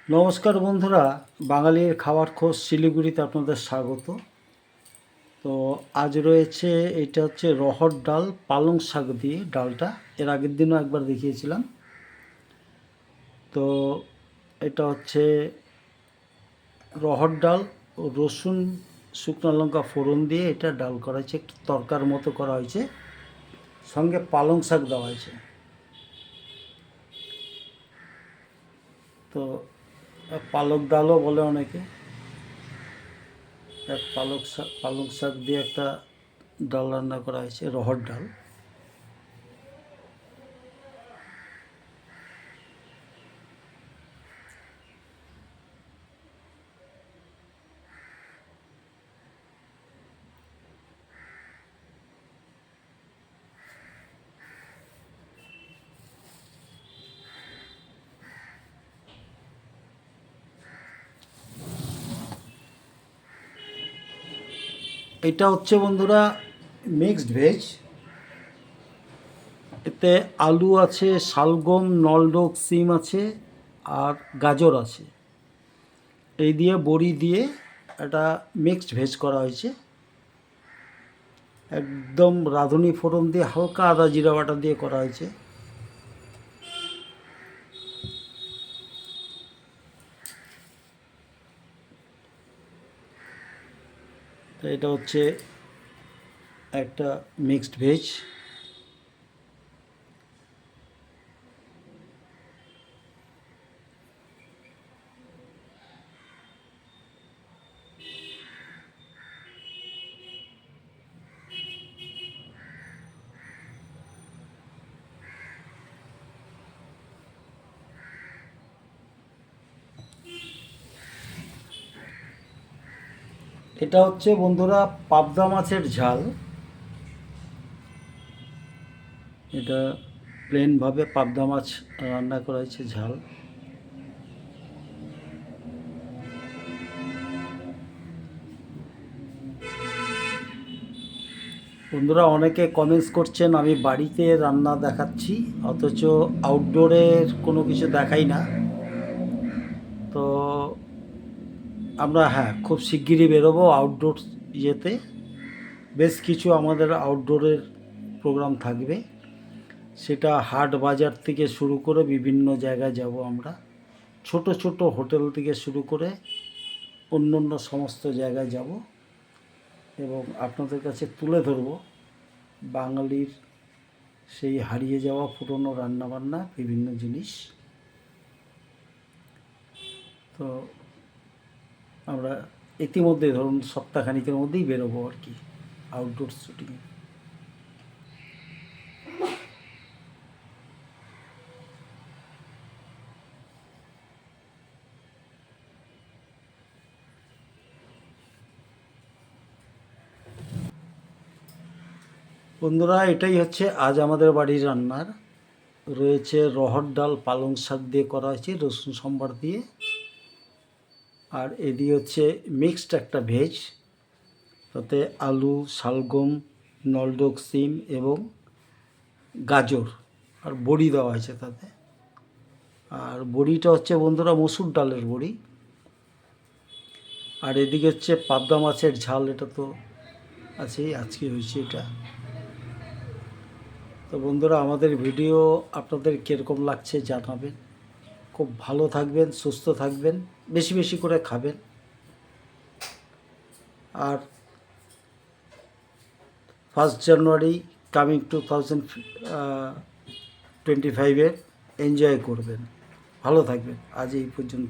নমস্কার বন্ধুরা, বাঙালির খাবার খোঁজ শিলিগুড়িতে আপনাদের স্বাগত। তো আজ রয়েছে, এটা হচ্ছে রহর ডাল পালং শাক দিয়ে ডালটা। এর আগের দিনও একবার দেখিয়েছিলাম। তো এটা হচ্ছে রহর ডাল ও রসুন শুকনো লঙ্কা ফোড়ন দিয়ে এটা ডাল করা হয়েছে, একটু তরকার মতো করা হয়েছে, সঙ্গে পালং শাক দেওয়া হয়েছে। তো পালক ডালও বলে অনেকে। এক পালং শাক দিয়ে একটা ডাল রান্না করা হয়েছে, রহর ডাল। এটা হচ্ছে বন্ধুরা মিক্সড ভেজ। এতে আলু আছে, শালগম, নলডোক সিম আছে, আর গাজর আছে। এই দিয়ে বড়ি দিয়ে একটা মিক্সড ভেজ করা হয়েছে। একদম রাঁধুনি ফোড়ন দিয়ে হালকা আদা জিরা বাটা দিয়ে করা হয়েছে। তো এটা হচ্ছে একটা মিক্সড ভেজ। এটা হচ্ছে বন্ধুরা পাবদা মাছের ঝাল। এটা প্লেনভাবে পাবদা মাছ রান্না করা হয়েছে, ঝাল। বন্ধুরা অনেকে কমেন্টস করছেন আমি বাড়িতে রান্না দেখাচ্ছি, অথচ আউটডোরের কোনো কিছু দেখাই না। তো আমরা খুব শিগগিরই বেরোবো আউটডোর ইয়েতে। বেশ কিছু আমাদের আউটডোরের প্রোগ্রাম থাকবে। সেটা হাট বাজার থেকে শুরু করে বিভিন্ন জায়গায় যাব আমরা। ছোট ছোট হোটেল থেকে শুরু করে অন্য অন্য সমস্ত জায়গায় যাব এবং আপনাদের কাছে তুলে ধরব বাঙালির সেই হারিয়ে যাওয়া পুরনো রান্নাবান্না বিভিন্ন জিনিস। তো আমরা ইতিমধ্যে ধরুন সপ্তাহখানিকের মধ্যেই বেরোবো আর কি, আউটডোর শুটিংয়ে। বন্ধুরা এটাই হচ্ছে আজ আমাদের বাড়ির রান্নার। রয়েছে রহর ডাল পালং শাক দিয়ে করা হয়েছে রসুন সম্বার দিয়ে, আর এদিকে হচ্ছে মিক্সড একটা ভেজ, তাতে আলু, শালগম, নলডোক সিম এবং গাজর আর বড়ি দেওয়া হয়েছে তাতে। আর বড়িটা হচ্ছে বন্ধুরা মসুর ডালের বড়ি। আর এদিকে হচ্ছে পাবদা মাছের ঝাল, এটা তো আছেই, আজকে হয়েছে এটা। তো বন্ধুরা আমাদের ভিডিও আপনাদের কীরকম লাগছে জানাবেন। খুব ভালো থাকবেন, সুস্থ থাকবেন, বেশি বেশি করে খাবেন। আর 1 জানুয়ারি কামিং 2025-এ এনজয় করবেন। ভালো থাকবেন। আজ এই পর্যন্ত।